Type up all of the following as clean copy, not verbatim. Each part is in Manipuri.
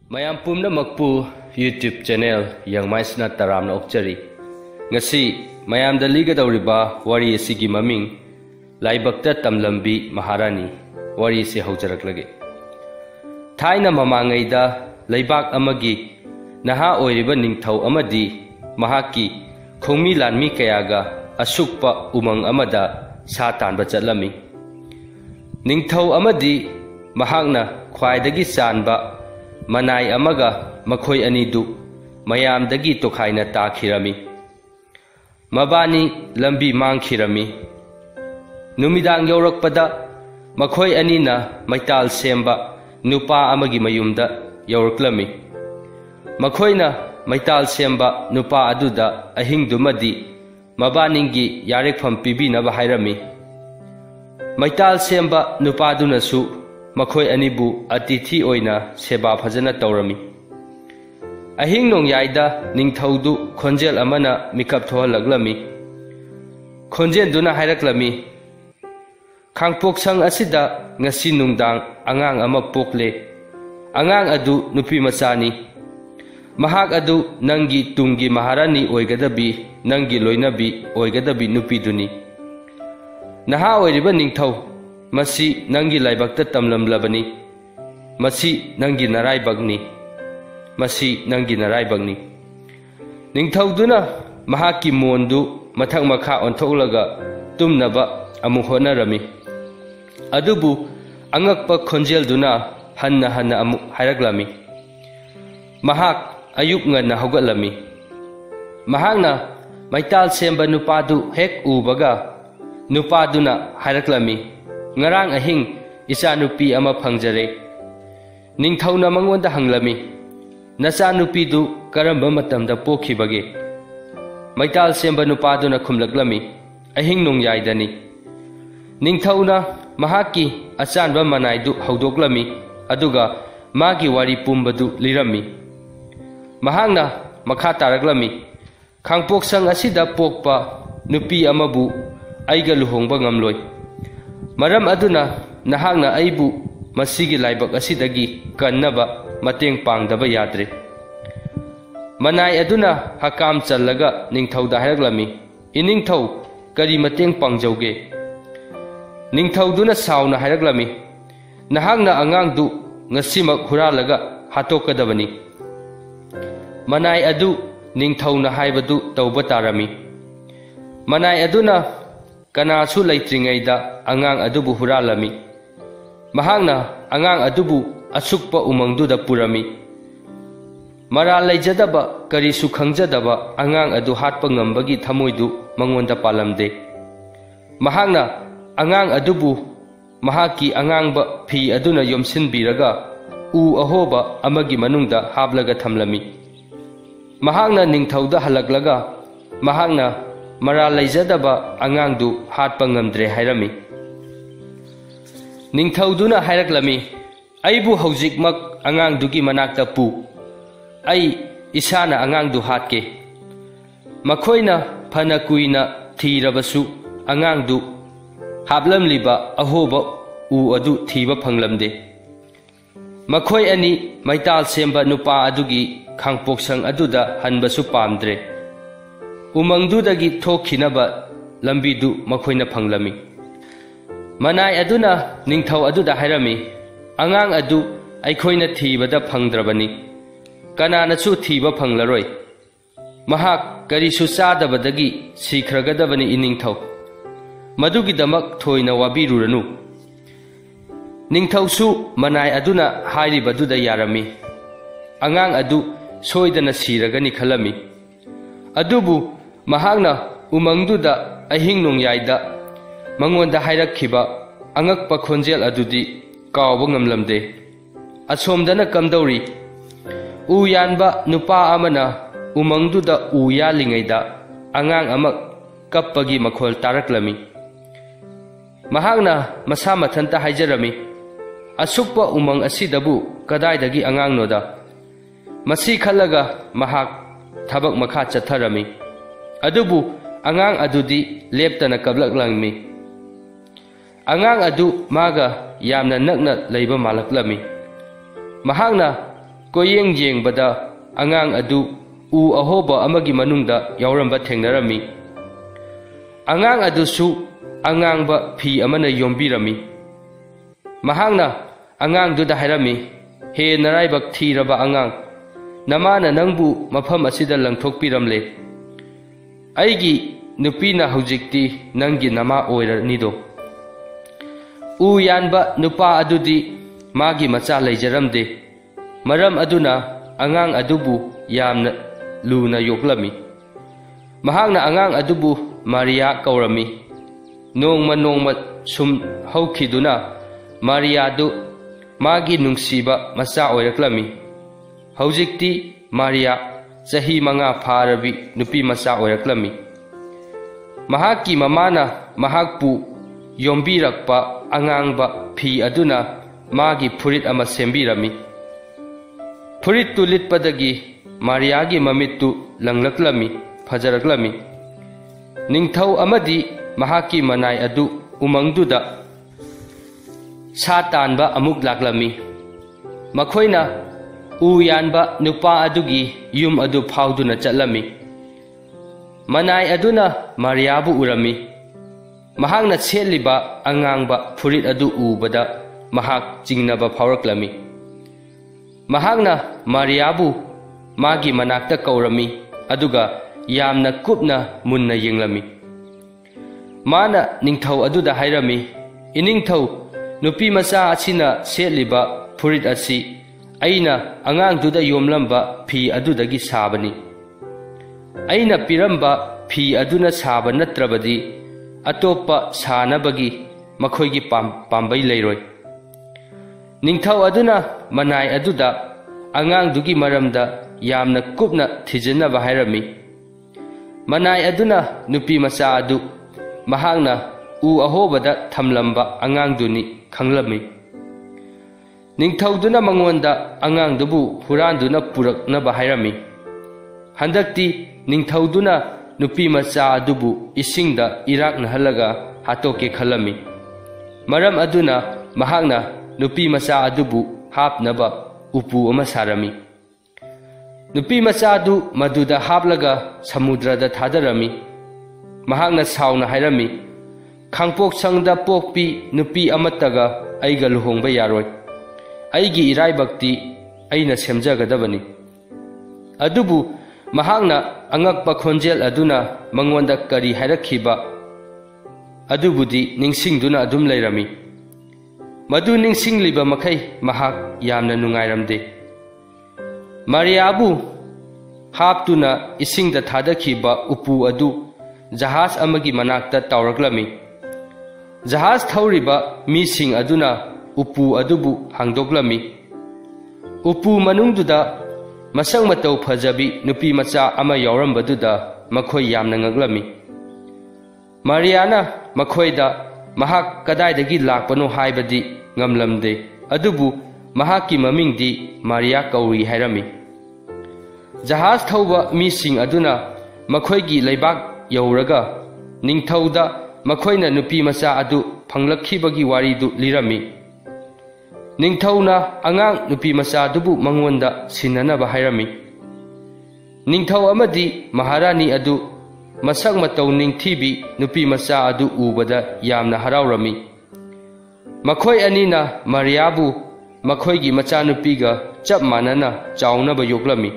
Mayam pumna makpu YouTube channel yang maisna taramna okchari. Ngasi mayam da liga dauriba wari asigi maming laibakta tamlambi Maharani wari si haujarak lage. Thaina mamangaida laibak amagi naha oiriba ningthau amadi mahaki khongmi lanmi kayaga asukpa umang amada sa tanba chatlami. Ningthau amadi mahakna khwaidagi sanba manai amaga makhoi anidu mayamdagi tokhaina takhirami. Mabani lambi mangkhirami. Numidang yaurakpada makhoi anina maital semba nupa amagi mayumda yauraklami. Makhoina maital semba nupa aduda ahingdumadi mabaningi yarekpham pibinaba hairami. Maital semba nupadunasu makhoi anibu atithi oina seba phajana tawrami. Ahing nong yaida ningthaudu khonjel amana mikap thohalaglami. Khonjel duna hairaklami. Khangpoksang asida ngasi nungdang angang ama pokle. Angang adu nupi macani. Mahak adu nangi tunggi Maharani oigadabi nangi loinabi oigadabi nupi duni. Naha oiriba ningthau masi nangi laibakta tamlamlabani. Masi nangi naraibagni. Masi nangi naraibagni. Ningthauduna mahaki mondu mathak makha onthoklaga tumnaba amu honarami. Adubu angakpa khonjelduna hanna hanna amu hairaglami. Mahak ayuk nganna hogatlami. Mahakna maital semba nupadu hek ubaga nupaduna hairaklami. Ngarang ahing isa nupi ama phangjare. Ningthauna mangonda hanglami. Nasa nupi du karamba matamda pokhibage. Maital semba nupaduna khumlaklami. Ahing nong yaidani. Ningthauna mahaki achanba manaidu haudoklami. Aduga magi wari pumbadu lirami. Mahangna makha taraklami. Khangpoksang asida pokpa nupi amabu aiga luhongba ngamloi. Maram aduna nahakna aibu masigi laibak asidagi kannaba mateng pangdaba yadre. Manai aduna hakam challaga ningthauda hairaklami. Iningthau kari mateng pangjauge. Ningthauduna sauna hairaklami. Nahakna angangdu ngasimak huralaga hatokadabani. Manai adu ningthauna haibadu tauba tarami. Manai aduna kanasu laitringaida angang adubu huralami. Mahakna angang adubu asukpa umangduda purami. Mara laijadaba kari sukhangjadaba angang adu hatpa ngambagi thamoidu mangonda palamde. Mahakna angang adubu mahaki angangba phi aduna yomsinbiraga u ahoba amagi manungda hablaga thamlami. Mahakna ningthauda halaklaga mahakna mara laijadaba angangdu hatpa ngamdre hairami. Ningthauduna hairaklami. Aibu haujikmak angangdugi manakta pu. Ai isana angangdu hatke. Makhoina phana kuina thirabasu angangdu hablamliba ahoba u adu thiba phanglamde. Makhoi ani maital semba nupa adugi khangpoksang aduda hanbasu pamdre. Umangdudagi thokhinaba lambidu makhoina phanglami. Manai aduna ningthau aduda hairami. Angang adu aikhoina thibada phangdrabani. Kananachu thiba phanglaroi. Mahak karisu chadabadagi sikhragadabani iningthau. Madugidamak thoina wabiruranu. Ningthausu manai aduna hairibaduda yarami. Angang adu soidana siragani khalami. Adubu mahakna umangduda ahing nong yaida mangonda hairakhiba angakpa khonjel adudi kawba ngamlamde. Asomdana kamdauri. U yanba nupa amana umangduda u yalingaida angang amak kappagi makhol taraklami. Mahakna masa mathanta haijarami. Asukpa umang asidabu kadaidagi angang noda. Masi khalaga mahak thabak makha chatharami. Adubu angang adudi leptana kablaklanmi. Angang adu maga yamna nakna leiba malaklami. Mahakna koyeng yengbada angang adu u ahoba amagi manungda yauramba thengnarami. Angang adusu angangba phi amana yombirami. Mahangna angang duda hairami, he naraibak thiraba angang, namana nangbu mafam asida langthokpiramle. Aigi nupina hujikti nangi nama oiranido. U yanba nupa adudi magi macha leijaramde. Maram aduna angang adubu yamna luna yoklami. Mahangna angang adubu Maria kaurami. Nongma sum haukhiduna Maria du magi nungsiba macha oiraklami. Hujikti Maria sahi manga pharabi nupi macha oiraklami. Mahaki mamana mahakpu yombirakpa angangba phi aduna magi phurit ama sembirami. Phurit tu litpadagi Maria gi mamittu langlaklami phajaraklami. Ningthau amadi mahaki manai adu umangduda satanba amuk laklami. Makhoina u yanba nupa adugi yum adu phauduna chatlami. Manai aduna Mariabu urami. Mahangna seliba angangba phurit adu ubada mahak jingnaba phawraklami. Mahangna Mariabu magi manakta kaurami aduga yamna kupna munna yenglami. Mana ningthau aduda hairami, iningthau nupi macha asina seliba phurit asi aina angangduda yomlamba phi adudagi sabani. Aina piramba phi aduna saba natrabadi atopa sanabagi makhoigi pambai leiroi. Ningthau aduna manai aduda angangdugi maramda yamna kupna thijanaba hairami. Manai aduna nupi macha adu mahangna u ahobada thamlamba angangduni khanglami. Ningthauduna mangonda angangdubu huranduna puraknaba hairami. Handakti ningthauduna nupi macha adubu isingda irakna halaga hatoke khalami. Maram aduna mahangna nupi macha adubu hapnaba upu ama sarami. Nupi macha adu maduda haplaga samudrada thadarami. Mahangna sauna hairami, khangpok sangda pokpi nupi amataga aiga luhongba yaroi. Aigi iraibakti aina semjagadabani. Adubu mahangna angakpa khonjel aduna mangonda kari hairakhiba adubudi ningsingduna adum leirami. Madu ningsingliba makai mahak yamna nungairamde. Mariabu haptuna isingda thadakhiba upu adu jahaz amagi manakta tawraklami. Jahaz thauriba mising aduna upu adubu hangdoklami. Upu manungduda masang matau phajabi nupi macha ama yaurambaduda makhoi yamna ngaglami. Mariana makhoida mahak kadaidagi lakpano haibadi ngamlamde. Adubu mahaki mamingdi Maria kauri hairami. Jahaz thauba mising aduna makhoigi leibak yauraga ningthauda makhoina nupi macha adu phanglakhibagi waridu lirami. Ningthauna angang nupi macha adubu mangonda sinanaba hairami. Ningthau amadi Maharani adu masak matau ningthibi nupi macha adu ubada yamna haraurami. Makhoi anina Mariabu makhoigi macha nupiga chap manana chaunaba yoklami.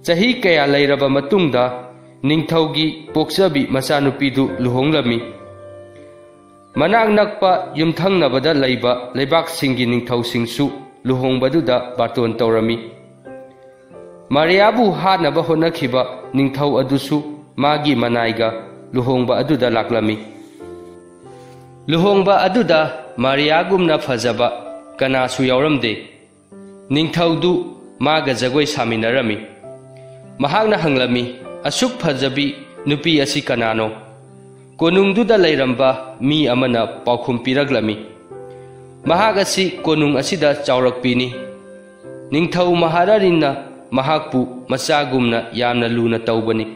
Chahi kaya leiraba matungda ningthaugi poksabi macha nupidu luhonglami. Manang nakpa yumthangnabada leiba leibak singi ningthau singsu luhongbaduda baton taurami. Mariabu hanaba honakhiba ningthau adusu magi manaiga luhongba aduda laklami. Luhongba aduda Mariagumna phajaba kanasu yauramde. Ningthaudu maga jagoi saminarami. Mahakna hanglami, asuk phajabi nupi asi kanano. Konungduda leiramba mi amana paukhum piraglami. Mahak asi konung asida chaurakpini. Ningthau Mahararina mahakpu machagumna yamna luna taubani.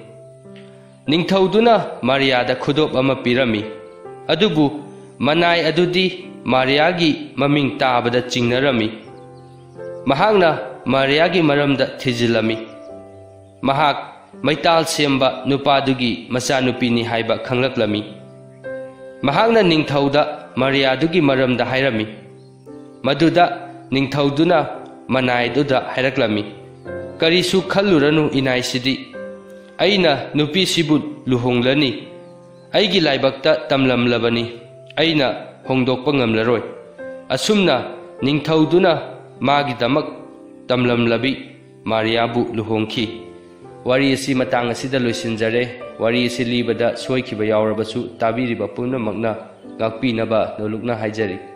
Ningthauduna Mariada khudop ama pirami. Adubu manai adudi Mariagi maming tabada chingnarami. Mahakna Mariagi maramda thijilami. Mahak maital semba nupadugi machanupini haiba khanglaklami. Mahakna ningthauda Mariadugi maramda hairami. Maduda ningthauduna manaiduda hairaklami. Karisu khalluranu inaisidi. Aina nupi sibu luhonglani. Aigi laibakta tamlamlabani. Aina hongdokpa ngamlaroi. Asumna ningthauduna magidamak tamlamlabi Mariabu luhongki. Wari asi matang asida loisinjare. Wari asi libada soikiba yaurabasu tabiriba punamakna ngakpinaba nolukna haijari.